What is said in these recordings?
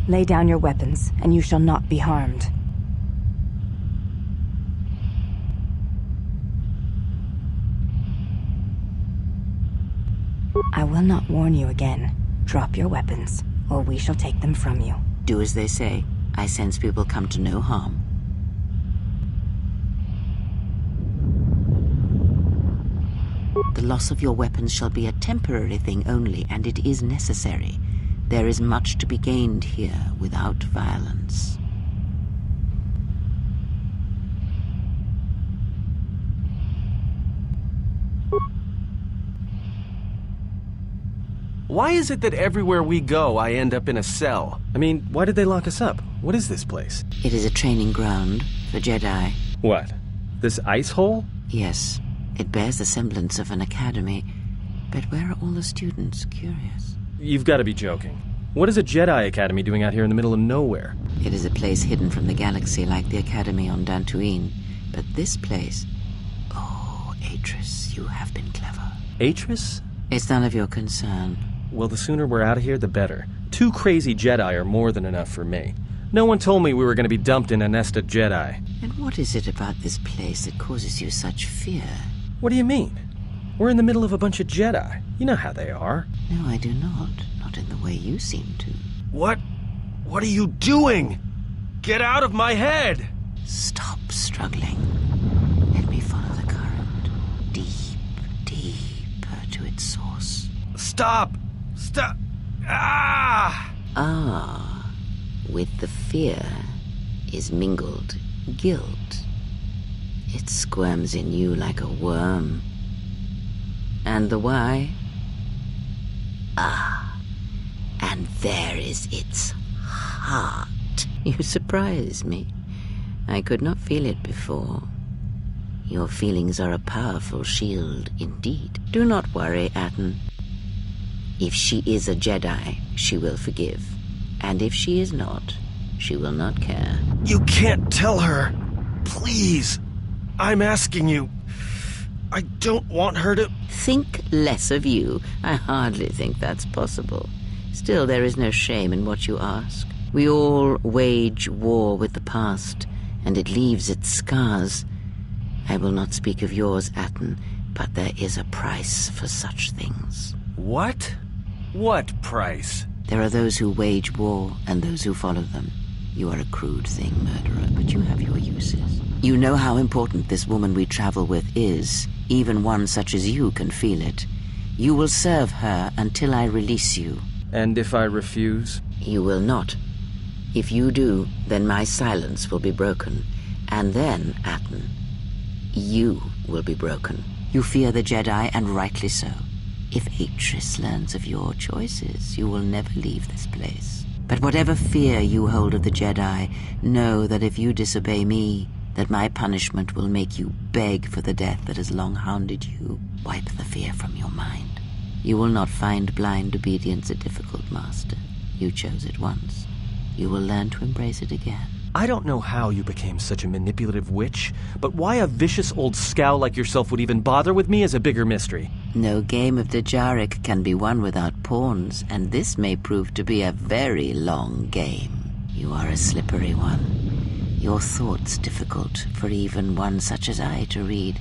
Lay down your weapons, and you shall not be harmed. I will not warn you again. Drop your weapons, or we shall take them from you. Do as they say. I sense we will come to no harm. The loss of your weapons shall be a temporary thing only, and it is necessary. There is much to be gained here without violence. Why is it that everywhere we go, I end up in a cell? I mean, why did they lock us up? What is this place? It is a training ground for Jedi. What? This ice hole? Yes, it bears the semblance of an academy. But where are all the students? Curious. You've got to be joking. What is a Jedi Academy doing out here in the middle of nowhere? It is a place hidden from the galaxy like the Academy on Dantooine. But this place... Oh, Atris, you have been clever. Atris? It's none of your concern. Well, the sooner we're out of here, the better. 2 crazy Jedi are more than enough for me. No one told me we were going to be dumped in a nest of Jedi. And what is it about this place that causes you such fear? What do you mean? We're in the middle of a bunch of Jedi. You know how they are. No, I do not. Not in the way you seem to. What are you doing? Get out of my head! Stop struggling. Let me follow the current. Deep, deeper to its source. Stop! Stop! Ah! Ah, with the fear is mingled guilt. It squirms in you like a worm. And the why? Ah, and there is its heart. You surprise me. I could not feel it before. Your feelings are a powerful shield indeed. Do not worry, Atten. If she is a Jedi, she will forgive. And if she is not, she will not care. You can't tell her. Please. I'm asking you. I don't want her to... Think less of you. I hardly think that's possible. Still, there is no shame in what you ask. We all wage war with the past, and it leaves its scars. I will not speak of yours, Atten, but there is a price for such things. What? What price? There are those who wage war and those who follow them. You are a crude thing, murderer, but you have your uses. You know how important this woman we travel with is. Even one such as you can feel it. You will serve her until I release you. And if I refuse? You will not. If you do, then my silence will be broken. And then, Atten, you will be broken. You fear the Jedi, and rightly so. If Atris learns of your choices, you will never leave this place. But whatever fear you hold of the Jedi, know that if you disobey me, that my punishment will make you beg for the death that has long hounded you. Wipe the fear from your mind. You will not find blind obedience a difficult master. You chose it once. You will learn to embrace it again. I don't know how you became such a manipulative witch, but why a vicious old scowl like yourself would even bother with me is a bigger mystery. No game of Djarik can be won without pawns, and this may prove to be a very long game. You are a slippery one. Your thoughts difficult for even one such as I to read.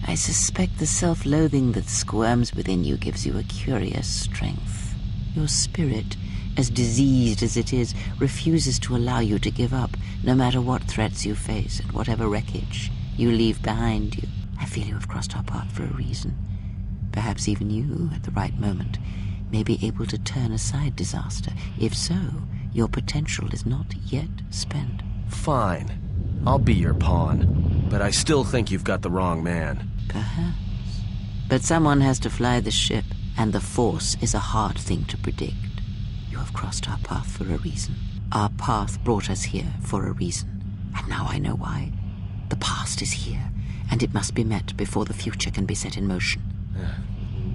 I suspect the self-loathing that squirms within you gives you a curious strength. Your spirit, as diseased as it is, refuses to allow you to give up, no matter what threats you face and whatever wreckage you leave behind you. I feel you have crossed our path for a reason. Perhaps even you, at the right moment, may be able to turn aside disaster. If so, your potential is not yet spent. Fine. I'll be your pawn. But I still think you've got the wrong man. Perhaps. But someone has to fly the ship, and the Force is a hard thing to predict. You have crossed our path for a reason. Our path brought us here for a reason. And now I know why. The past is here, and it must be met before the future can be set in motion.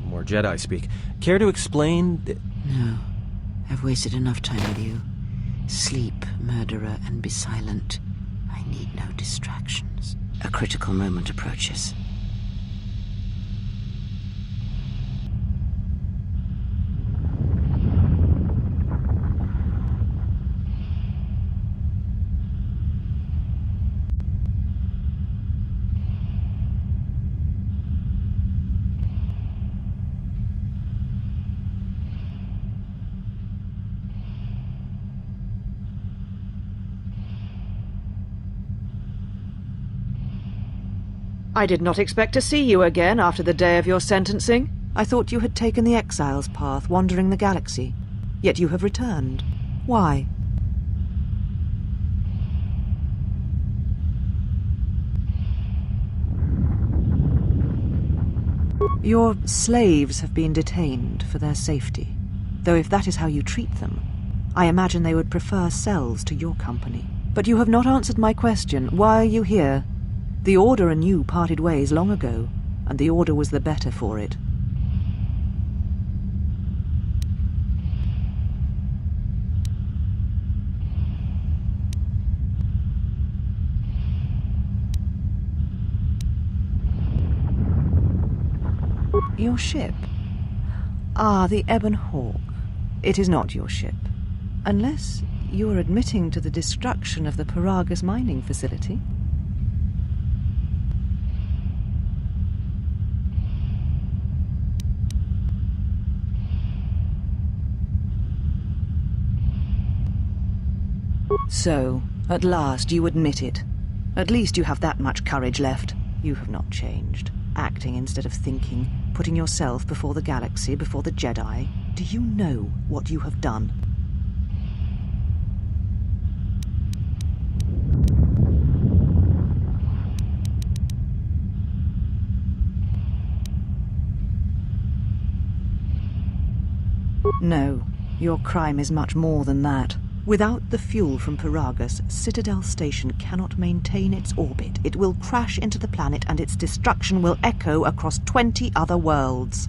More Jedi speak. Care to explain? No. I've wasted enough time with you. Sleep, murderer, and be silent. I need no distractions. A critical moment approaches. I did not expect to see you again after the day of your sentencing. I thought you had taken the exile's path, wandering the galaxy. Yet you have returned. Why? Your slaves have been detained for their safety. Though if that is how you treat them, I imagine they would prefer cells to your company. But you have not answered my question. Why are you here? The Order and you parted ways long ago, and the Order was the better for it. Your ship? Ah, the Ebon Hawk. It is not your ship. Unless you are admitting to the destruction of the Paragus mining facility. So, at last you admit it. At least you have that much courage left. You have not changed. Acting instead of thinking, putting yourself before the galaxy, before the Jedi. Do you know what you have done? No, your crime is much more than that. Without the fuel from Paragus, Citadel Station cannot maintain its orbit. It will crash into the planet and its destruction will echo across 20 other worlds.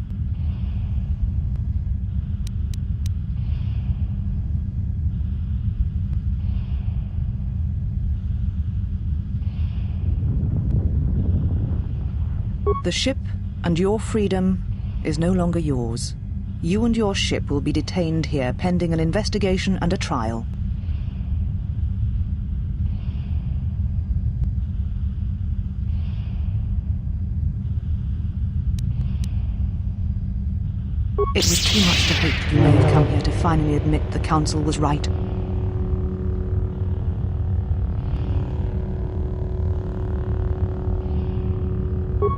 The ship and your freedom is no longer yours. You and your ship will be detained here pending an investigation and a trial. It was too much to hope that you may have come here to finally admit the Council was right.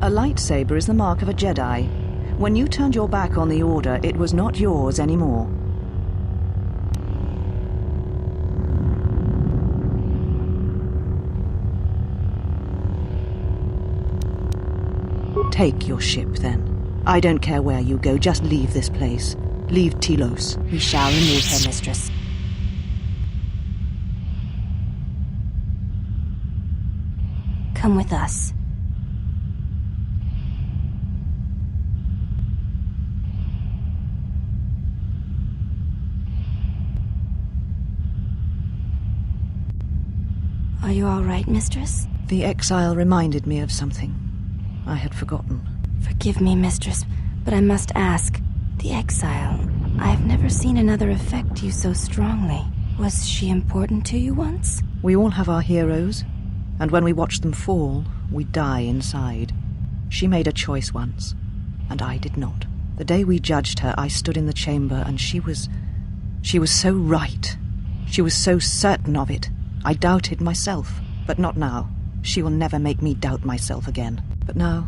A lightsaber is the mark of a Jedi. When you turned your back on the Order, it was not yours anymore. Take your ship, then. I don't care where you go, just leave this place. Leave Telos. We shall remove her, mistress. Come with us. Are you all right, mistress? The exile reminded me of something I had forgotten. Forgive me, mistress, but I must ask. The exile, I've never seen another affect you so strongly. Was she important to you once? We all have our heroes, and when we watch them fall, we die inside. She made a choice once, and I did not. The day we judged her, I stood in the chamber, and she was so right. She was so certain of it. I doubted myself, but not now. She will never make me doubt myself again. But now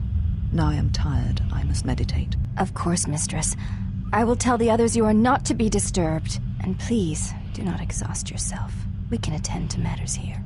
I am tired. I must meditate. Of course, mistress. I will tell the others you are not to be disturbed. And please, do not exhaust yourself. We can attend to matters here.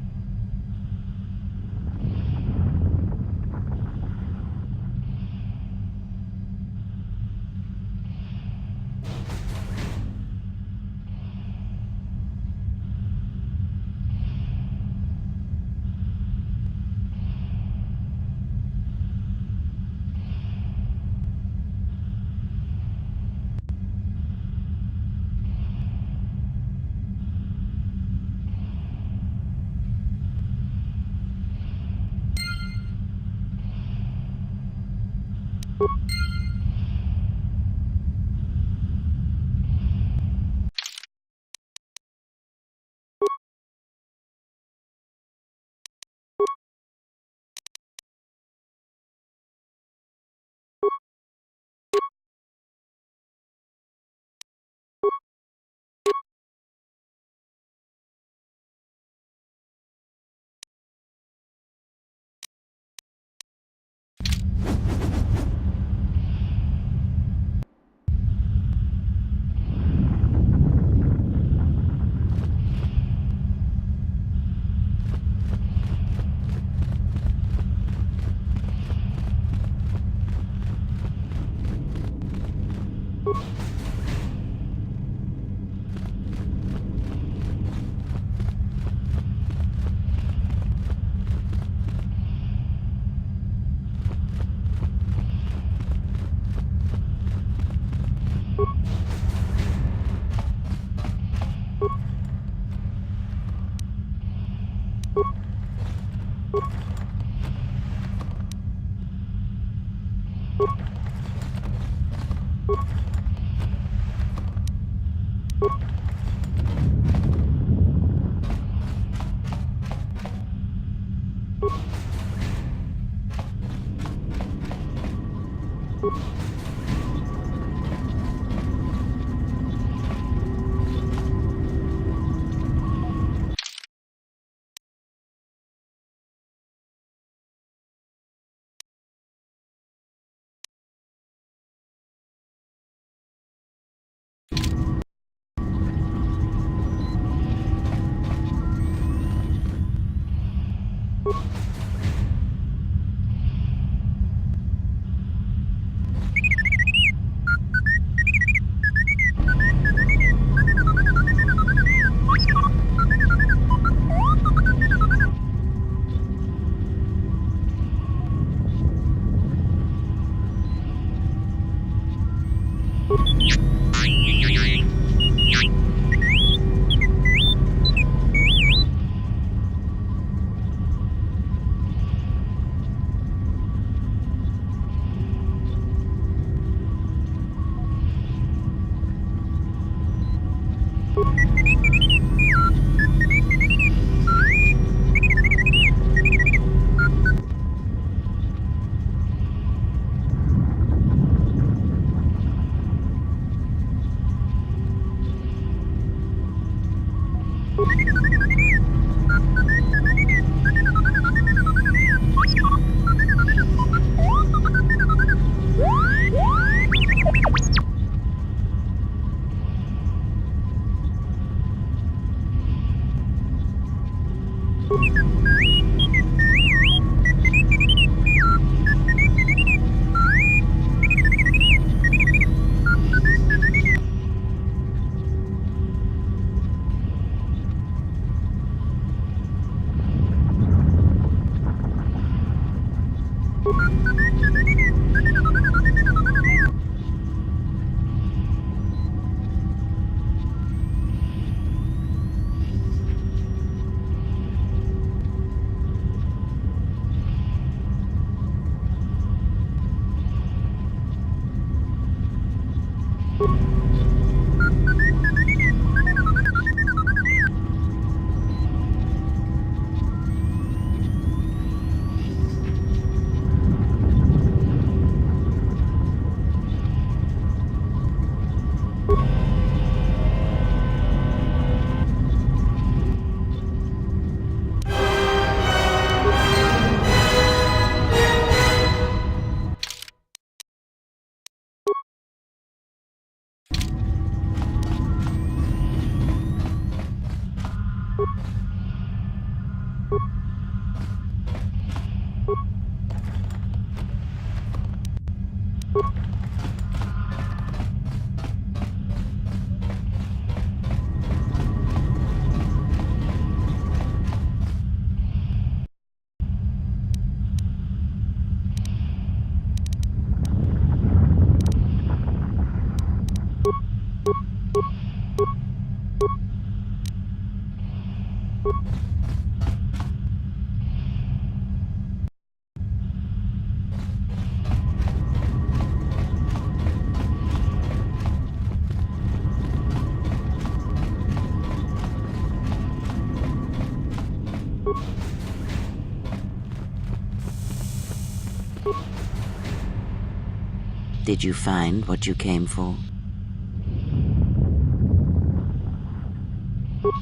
Did you find what you came for?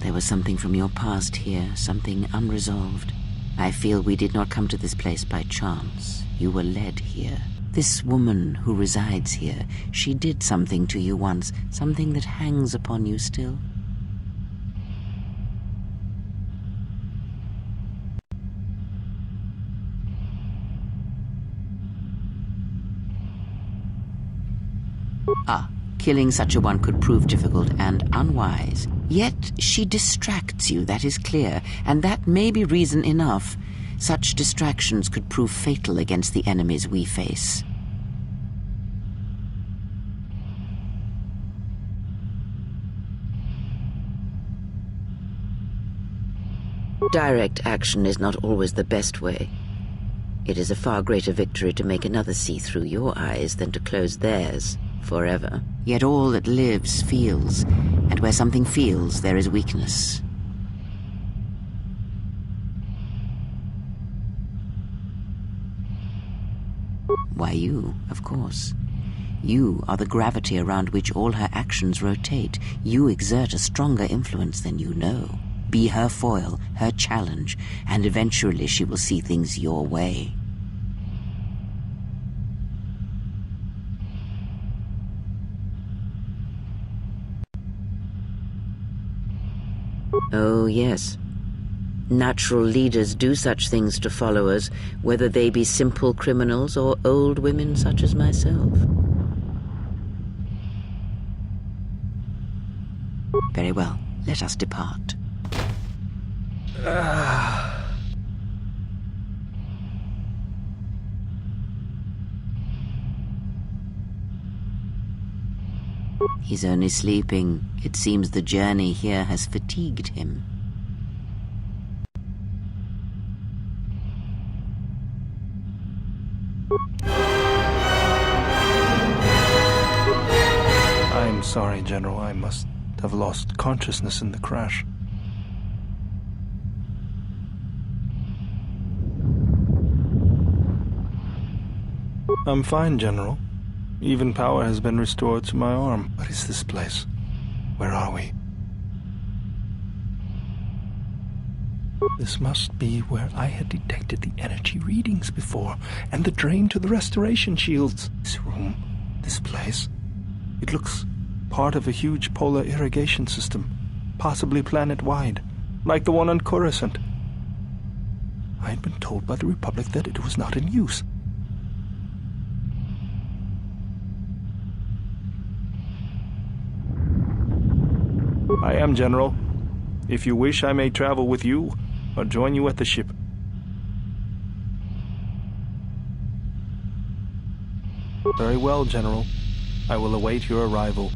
There was something from your past here, something unresolved. I feel we did not come to this place by chance. You were led here. This woman who resides here, she did something to you once, something that hangs upon you still. Killing such a one could prove difficult and unwise. Yet she distracts you, that is clear, and that may be reason enough. Such distractions could prove fatal against the enemies we face. Direct action is not always the best way. It is a far greater victory to make another see through your eyes than to close theirs forever. Yet all that lives feels, and where something feels, there is weakness. Why you, of course. You are the gravity around which all her actions rotate. You exert a stronger influence than you know. Be her foil, her challenge, and eventually she will see things your way. Oh, yes. Natural leaders do such things to followers, whether they be simple criminals or old women such as myself. Very well, let us depart. He's only sleeping. It seems the journey here has fatigued him. I'm sorry, General. I must have lost consciousness in the crash. I'm fine, General. Even power has been restored to my arm. What is this place? Where are we? This must be where I had detected the energy readings before, and the drain to the restoration shields. This room, this place, it looks part of a huge polar irrigation system, possibly planet-wide, like the one on Coruscant. I had been told by the Republic that it was not in use. I am, General. If you wish, I may travel with you, or join you at the ship. Very well, General. I will await your arrival.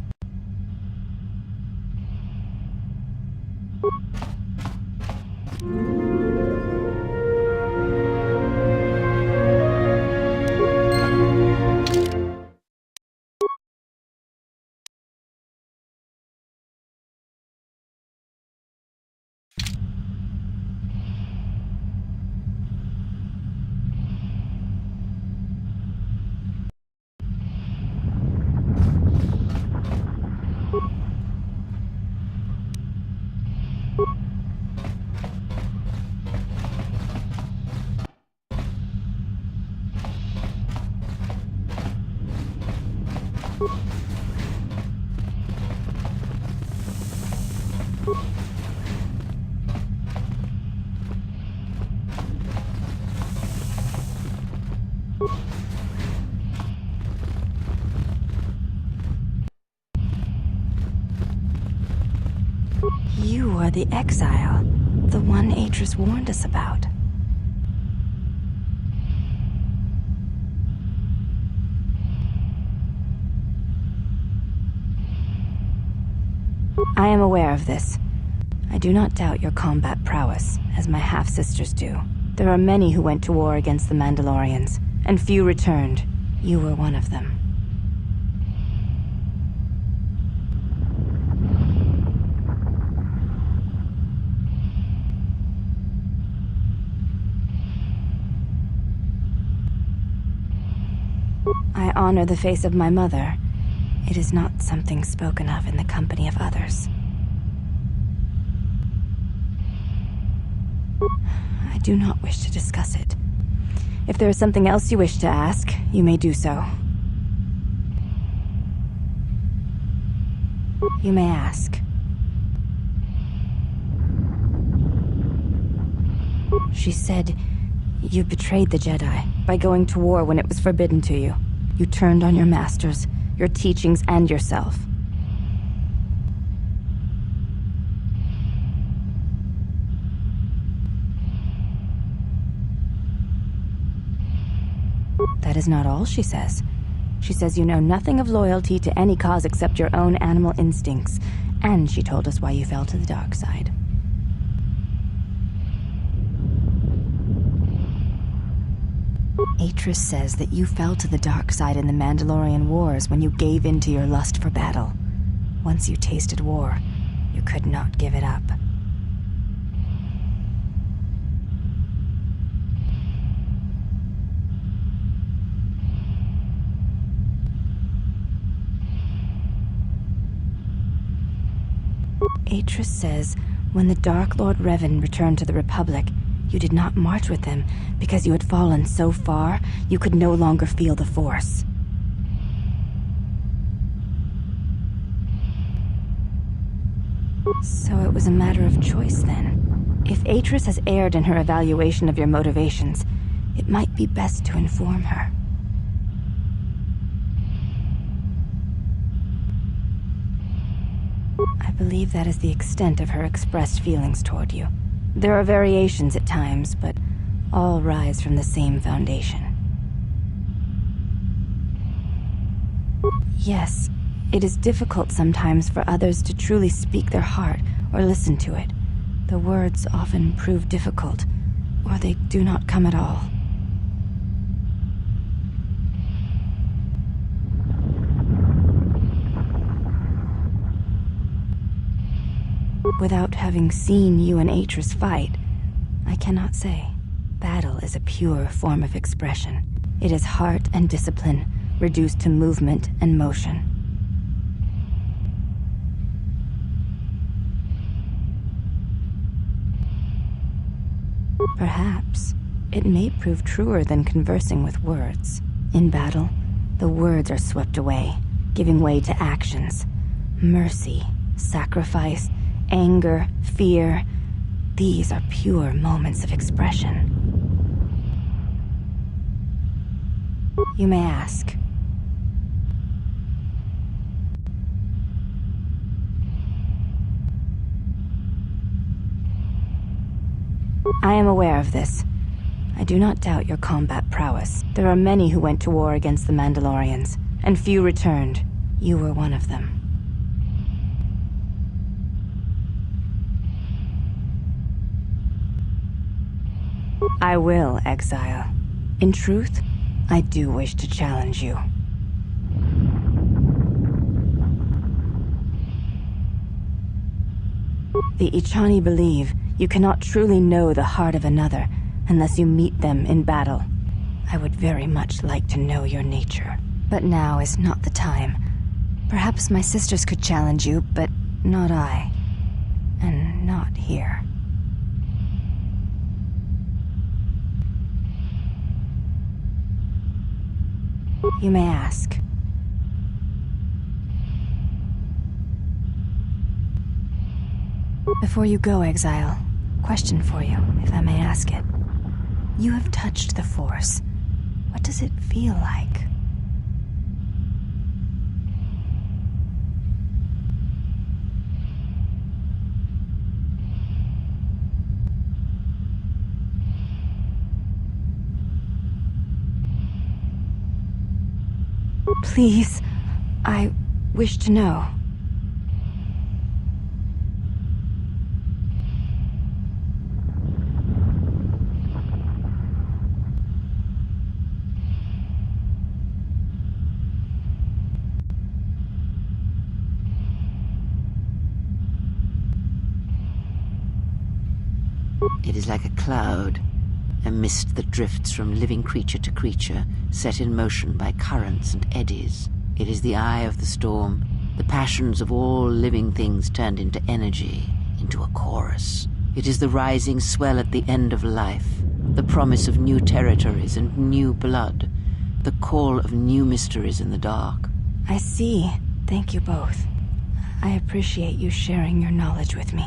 You are the exile, the one Atris warned us about. I am aware of this. I do not doubt your combat prowess, as my half-sisters do. There are many who went to war against the Mandalorians, and few returned. You were one of them. I honor the face of my mother. It is not something spoken of in the company of others. I do not wish to discuss it. If there is something else you wish to ask, you may do so. You may ask. She said you betrayed the Jedi by going to war when it was forbidden to you. You turned on your masters, your teachings, and yourself. That is not all she says. She says you know nothing of loyalty to any cause except your own animal instincts, and she told us why you fell to the dark side. Atris says that you fell to the dark side in the Mandalorian Wars when you gave in to your lust for battle. Once you tasted war, you could not give it up. Atris says when the Dark Lord Revan returned to the Republic, you did not march with him because you had fallen so far you could no longer feel the Force. So it was a matter of choice then. If Atris has erred in her evaluation of your motivations, it might be best to inform her. I believe that is the extent of her expressed feelings toward you. There are variations at times, but all rise from the same foundation. Yes, it is difficult sometimes for others to truly speak their heart or listen to it. The words often prove difficult, or they do not come at all. Without having seen you and Atris fight, I cannot say. Battle is a pure form of expression. It is heart and discipline, reduced to movement and motion. Perhaps it may prove truer than conversing with words. In battle, the words are swept away, giving way to actions. Mercy, sacrifice, anger, fear, these are pure moments of expression. You may ask. I am aware of this. I do not doubt your combat prowess. There are many who went to war against the Mandalorians, and few returned. You were one of them. I will, Exile. In truth, I do wish to challenge you. The Ichani believe you cannot truly know the heart of another unless you meet them in battle. I would very much like to know your nature. But now is not the time. Perhaps my sisters could challenge you, but not I. And not here. You may ask. Before you go, Exile, question for you, if I may ask it. You have touched the Force. What does it feel like? Please, I wish to know. It is like a cloud, a mist that drifts from living creature to creature, set in motion by currents and eddies. It is the eye of the storm, the passions of all living things turned into energy, into a chorus. It is the rising swell at the end of life, the promise of new territories and new blood, the call of new mysteries in the dark. I see. Thank you both. I appreciate you sharing your knowledge with me.